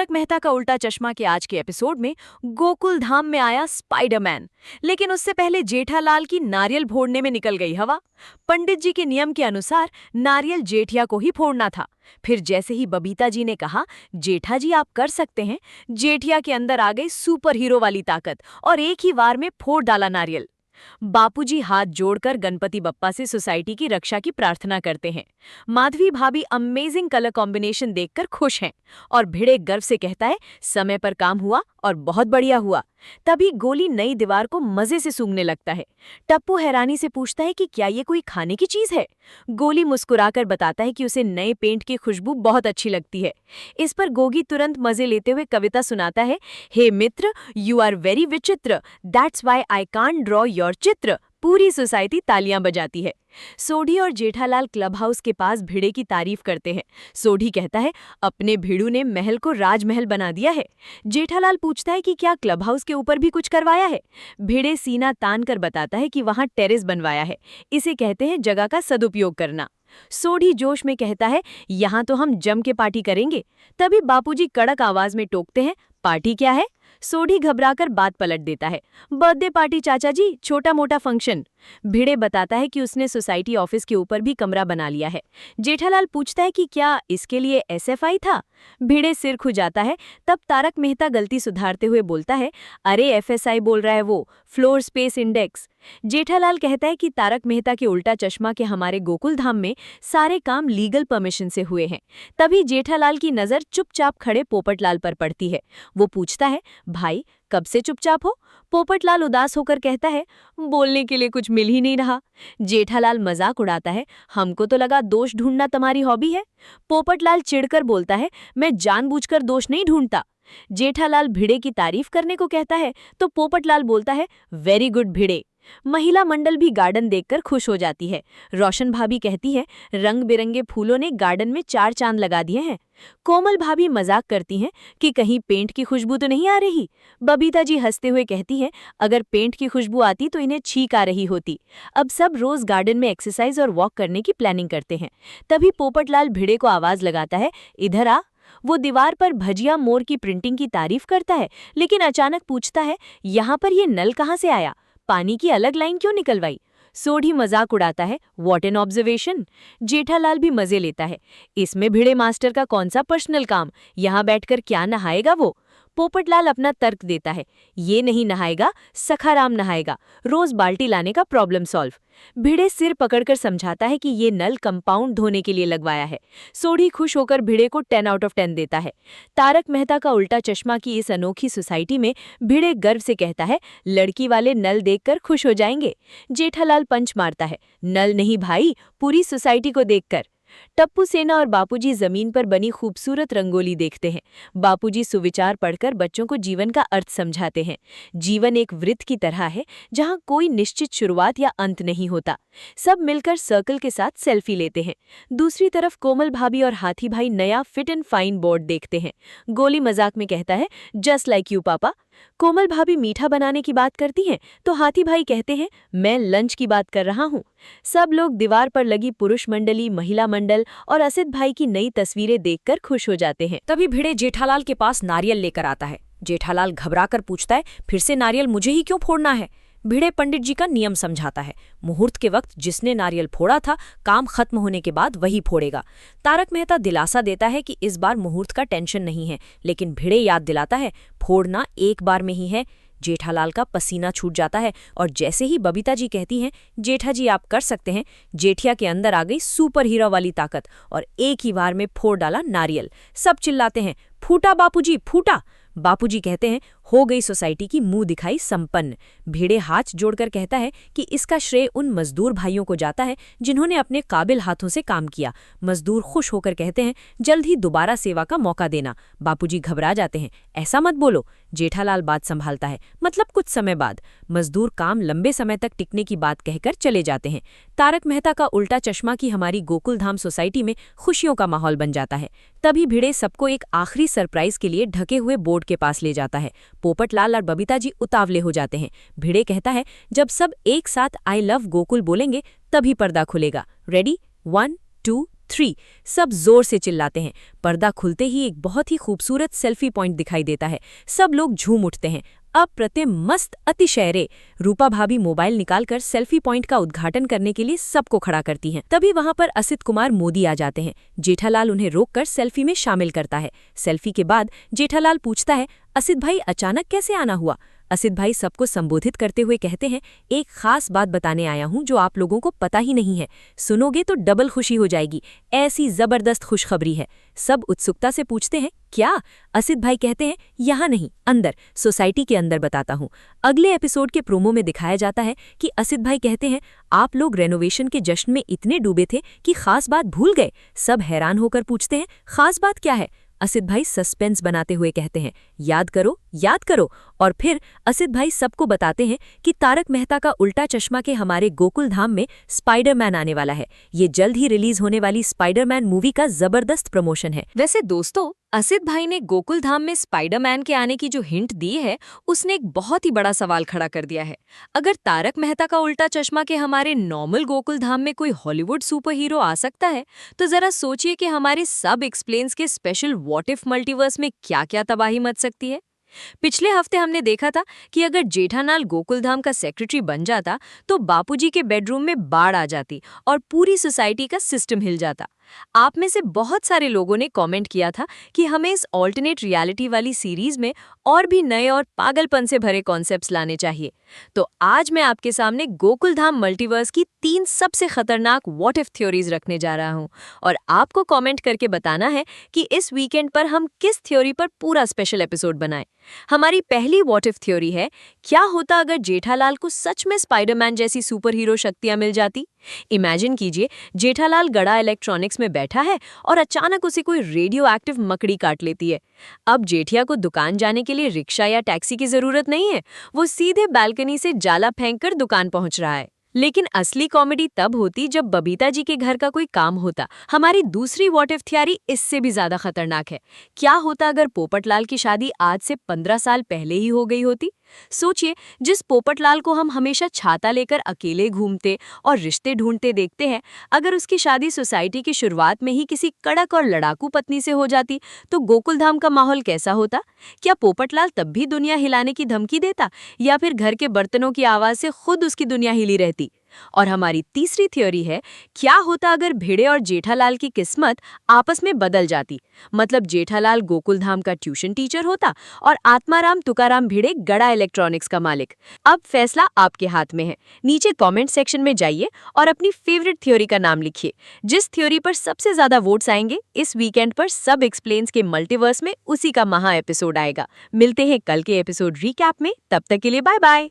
तारक मेहता का उल्टा चश्मा के आज के एपिसोड में गोकुल धाम में आया स्पाइडरमैन। लेकिन उससे पहले जेठालाल की नारियल फोड़ने में निकल गई हवा। पंडित जी के नियम के अनुसार नारियल जेठिया को ही फोड़ना था। फिर जैसे ही बबीता जी ने कहा जेठा जी आप कर सकते हैं, जेठिया के अंदर आ गई सुपर हीरो वाली ताकत और एक ही वार में फोड़ डाला नारियल। बापूजी हाथ जोड़कर गणपति बप्पा से सोसाइटी की रक्षा की प्रार्थना करते हैं। माधवी भाभी अमेजिंग कलर कॉम्बिनेशन देखकर खुश हैं और भिड़े गर्व से कहता है समय पर काम हुआ और बहुत बढ़िया हुआ। तभी गोली नई दीवार को मजे से सूंघने लगता है। टप्पू हैरानी से पूछता है कि क्या ये कोई खाने की चीज है। गोली मुस्कुराकर बताता है कि उसे नए पेंट की खुशबू बहुत अच्छी लगती है। इस पर गोगी तुरंत मजे लेते हुए कविता सुनाता है, हे मित्र यू आर वेरी विचित्र, that's why I can't draw your चित्र। पूरी सोसाइटी तालियां बजाती है। सोढ़ी और जेठालाल क्लब हाउस के पास भिड़े की तारीफ करते हैं। सोढ़ी कहता है अपने भिड़ू ने महल को राजमहल बना दिया है। जेठालाल पूछता है कि क्या क्लब हाउस के ऊपर भी कुछ करवाया है। भिड़े सीना तान कर बताता है कि वहां टेरेस बनवाया है। इसे कहते हैं जगह का सदुपयोग करना। सोढ़ी जोश में कहता है यहाँ तो हम जम के पार्टी करेंगे। तभी बापूजी कड़क आवाज में टोकते हैं, पार्टी क्या है। सोढ़ी घबराकर बात पलट देता है, बर्थडे पार्टी चाचा जी, छोटा मोटा फंक्शन। भिड़े बताता है कि उसने सोसाइटी ऑफिस के ऊपर भी कमरा बना लिया है। जेठालाल पूछता है कि क्या इसके लिए एसएफआई था। भिड़े सिर खुजाता है। तब तारक मेहता गलती सुधारते हुए बोलता है, अरे एफएसआई बोल रहा है वो, फ्लोर स्पेस इंडेक्स। जेठालाल कहता है कि तारक मेहता के उल्टा चश्मा के हमारे गोकुल धाम में सारे काम लीगल परमिशन से हुए हैं। तभी जेठालाल की नजर चुपचाप खड़े पोपटलाल पर पड़ती है। वो पूछता है, भाई कब से चुपचाप हो। पोपटलाल उदास होकर कहता है, बोलने के लिए कुछ मिल ही नहीं रहा। जेठालाल मजाक उड़ाता है, हमको तो लगा दोष ढूंढना तुम्हारी हॉबी है। पोपटलाल चिढ़कर बोलता है, मैं जानबूझकर दोष नहीं ढूंढता। जेठालाल भिड़े की तारीफ करने को कहता है तो पोपटलाल बोलता है, वेरी गुड भिड़े। महिला मंडल भी गार्डन देखकर खुश हो जाती है। रोशन भाभी कहती है, रंग बिरंगे फूलों ने गार्डन में चार चांद लगा दिए हैं। कोमल भाभी मजाक करती हैं कि कहीं पेंट की खुशबू तो नहीं आ रही। बबीता जी हंसते हुए कहती हैं, अगर पेंट की खुशबू आती तो इन्हें छींक आ रही होती। अब सब रोज गार्डन में एक्सरसाइज और वॉक करने की प्लानिंग करते हैं। तभी पोपटलाल भिड़े को आवाज लगाता है, इधर आ। वो दीवार पर भजिया मोर की प्रिंटिंग की तारीफ करता है, लेकिन अचानक पूछता है, यहाँ पर ये नल कहाँ से आया, पानी की अलग लाइन क्यों निकलवाई। सोढ़ी मजाक उड़ाता है, व्हाट एन ऑब्जर्वेशन। जेठालाल भी मजे लेता है, इसमें भिड़े मास्टर का कौन सा पर्सनल काम, यहाँ बैठकर क्या नहाएगा वो। पोपटलाल अपना तर्क देता है, ये नहीं नहाएगा, सखाराम नहाएगा, रोज बाल्टी लाने का प्रॉब्लम सॉल्व। भिड़े सिर पकड़कर समझाता है कि ये नल कंपाउंड धोने के लिए लगवाया है। सोढ़ी खुश होकर भिड़े को 10 आउट ऑफ 10 देता है। तारक मेहता का उल्टा चश्मा की इस अनोखी सोसाइटी में भिड़े गर्व से कहता है, लड़की वाले नल देखकर खुश हो जाएंगे। जेठालाल पंच मारता है, नल नहीं भाई, पूरी सोसाइटी को देखकर। टप्पू सेना और बापूजी जमीन पर बनी खूबसूरत रंगोली देखते हैं। बापूजी सुविचार पढ़कर बच्चों को जीवन का अर्थ समझाते हैं। जीवन एक वृत्त की तरह है जहां कोई निश्चित शुरुआत या अंत नहीं होता। सब मिलकर सर्कल के साथ सेल्फी लेते हैं। दूसरी तरफ कोमल भाभी और हाथी भाई नया फिट एंड फाइन बोर्ड देखते हैं। गोली मजाक में कहता है, जस्ट लाइक यू पापा। कोमल भाभी मीठा बनाने की बात करती हैं तो हाथी भाई कहते हैं, मैं लंच की बात कर रहा हूँ। सब लोग दीवार पर लगी पुरुष मंडली, महिला मंडल और असित भाई की नई तस्वीरें देखकर खुश हो जाते हैं। तभी भिड़े जेठालाल के पास नारियल लेकर आता है। जेठालाल घबराकर पूछता है, फिर से नारियल मुझे ही क्यों फोड़ना है। भिड़े पंडित जी का नियम समझाता है, मुहूर्त के वक्त जिसने नारियल फोड़ा था, काम खत्म होने के बाद वही फोड़ेगा। तारक मेहता दिलासा देता है कि इस बार मुहूर्त का टेंशन नहीं है, लेकिन भिड़े याद दिलाता है, फोड़ना एक बार में ही है। जेठालाल का पसीना छूट जाता है और जैसे ही बबीता जी कहती हैं, जेठा जी आप कर सकते हैं, जेठिया के अंदर आ गई सुपर हीरो वाली ताकत और एक ही बार में फोड़ डाला नारियल। सब चिल्लाते हैं, फूटा बापूजी फूटा। बापूजी कहते हैं, हो गई सोसाइटी की मुंह दिखाई संपन्न। भिड़े हाथ जोड़कर कहता है कि इसका श्रेय उन मजदूर भाइयों को जाता है जिन्होंने अपने काबिल हाथों से काम किया। मजदूर खुश होकर कहते हैं, जल्द ही दोबारा सेवा का मौका देना। बापूजी घबरा जाते हैं, ऐसा मत बोलो। जेठालाल बात संभालता है, मतलब कुछ समय बाद। मजदूर काम लंबे समय तक टिकने की बात कहकर चले जाते हैं। तारक मेहता का उल्टा चश्मा की हमारी गोकुल धाम सोसाइटी में खुशियों का माहौल बन जाता है। तभी भिड़े सबको एक आखिरी सरप्राइज के लिए ढके हुए बोर्ड के पास ले जाता है। पोपटलाल और बबीता जी उतावले हो जाते हैं। भिड़े कहता है, जब सब एक साथ आई लव गोकुल बोलेंगे तभी पर्दा खुलेगा। रेडी, 1 2 3। सब जोर से चिल्लाते हैं। पर्दा खुलते ही एक बहुत ही खूबसूरत सेल्फी पॉइंट दिखाई देता है। सब लोग झूम उठते हैं। अप्रतिम, मस्त, अतिशय रे। रूपा भाभी मोबाइल निकालकर सेल्फी पॉइंट का उद्घाटन करने के लिए सबको खड़ा करती हैं। तभी वहां पर असित कुमार मोदी आ जाते हैं। जेठालाल उन्हें रोककर सेल्फी में शामिल करता है। सेल्फी के बाद जेठालाल पूछता है, असित भाई अचानक कैसे आना हुआ? असित भाई सबको संबोधित करते हुए कहते हैं, एक खास बात बताने आया हूं जो आप लोगों को पता ही नहीं है। सुनोगे तो डबल खुशी हो जाएगी। ऐसी जबरदस्त खुशखबरी है। सब उत्सुकता से पूछते हैं, क्या? असित भाई कहते हैं, यहाँ नहीं, अंदर, सोसाइटी के अंदर बताता हूँ। अगले एपिसोड के प्रोमो में दिखाया जाता है कि असित भाई कहते हैं, आप लोग रेनोवेशन के जश्न में इतने डूबे थे कि खास बात भूल गए। सब हैरान होकर पूछते हैं, खास बात क्या है? असित भाई सस्पेंस बनाते हुए कहते हैं, याद करो, याद करो। और फिर असित भाई सबको बताते हैं कि तारक मेहता का उल्टा चश्मा के हमारे गोकुल धाम में स्पाइडरमैन आने वाला है। ये जल्द ही रिलीज होने वाली स्पाइडरमैन मूवी का जबरदस्त प्रमोशन है। वैसे दोस्तों, असित भाई ने गोकुल धाम में स्पाइडरमैन के आने की जो हिंट दी है, उसने एक बहुत ही बड़ा सवाल खड़ा कर दिया है। अगर तारक मेहता का उल्टा चश्मा के हमारे नॉर्मल गोकुल धाम में कोई हॉलीवुड सुपर हीरो आ सकता है, तो जरा सोचिए कि हमारे सब एक्सप्लेन्स के स्पेशल व्हाट इफ मल्टीवर्स में क्या क्या तबाही मच सकती है। पिछले हफ्ते हमने देखा था कि अगर जेठालाल गोकुलधाम का सेक्रेटरी बन जाता तो बापूजी के बेडरूम में बाढ़ आ जाती और पूरी सोसाइटी का सिस्टम हिल जाता। आप में से बहुत सारे लोगों ने कमेंट किया था कि हमें इस ऑल्टरनेट रियलिटी वाली सीरीज में और भी नए और पागलपन से भरे कॉन्सेप्ट्स लाने चाहिए। तो आज मैं आपके सामने गोकुलधाम मल्टीवर्स की 3 सबसे खतरनाक व्हाट इफ थ्योरीज रखने जा रहा हूं और आपको कमेंट करके बताना है कि इस वीकेंड पर हम किस थ्योरी पर पूरा स्पेशल एपिसोड बनाएं। हमारी पहली व्हाट इफ थ्योरी है, क्या होता अगर जेठालाल को सच में स्पाइडरमैन जैसी सुपर हीरो शक्तियां मिल जाती? इमेजिन कीजिए, जेठालाल गड़ा इलेक्ट्रॉनिक्स में बैठा है और अचानक उसे कोई रेडियो एक्टिव मकड़ी काट लेती है। अब जेठिया को दुकान जाने के लिए रिक्शा या टैक्सी की जरूरत नहीं है, वो सीधे बालकनी से जाला फेंककर दुकान पहुंच रहा है। लेकिन असली कॉमेडी तब होती जब बबीता जी के घर का कोई काम होता। हमारी दूसरी व्हाट इफ थ्योरी इससे भी ज्यादा खतरनाक है। क्या होता अगर पोपटलाल की शादी आज से 15 साल पहले ही हो गई होती? सोचिए, जिस पोपटलाल को हम हमेशा छाता लेकर अकेले घूमते और रिश्ते ढूंढते देखते हैं, अगर उसकी शादी सोसाइटी की शुरुआत में ही किसी कड़क और लड़ाकू पत्नी से हो जाती, तो गोकुलधाम का माहौल कैसा होता? क्या पोपटलाल तब भी दुनिया हिलाने की धमकी देता या फिर घर के बर्तनों की आवाज से खुद उसकी दुनिया हिली रहती? और हमारी तीसरी थ्योरी है, क्या होता अगर भिड़े और जेठालाल की किस्मत आपस में बदल जाती? मतलब जेठालाल गोकुलधाम का ट्यूशन टीचर होता और आत्माराम तुकाराम भिड़े गड़ा इलेक्ट्रॉनिक्स का मालिक। अब फैसला आपके हाथ में है। नीचे कमेंट सेक्शन में जाइए और अपनी फेवरेट थ्योरी का नाम लिखिए। जिस थ्योरी पर सबसे ज्यादा वोट्स आएंगे, इस वीकेंड पर सब एक्सप्लेन्स के मल्टीवर्स में उसी का महा एपिसोड आएगा। मिलते हैं कल के एपिसोड रिकैप में। तब तक के लिए बाय बाय।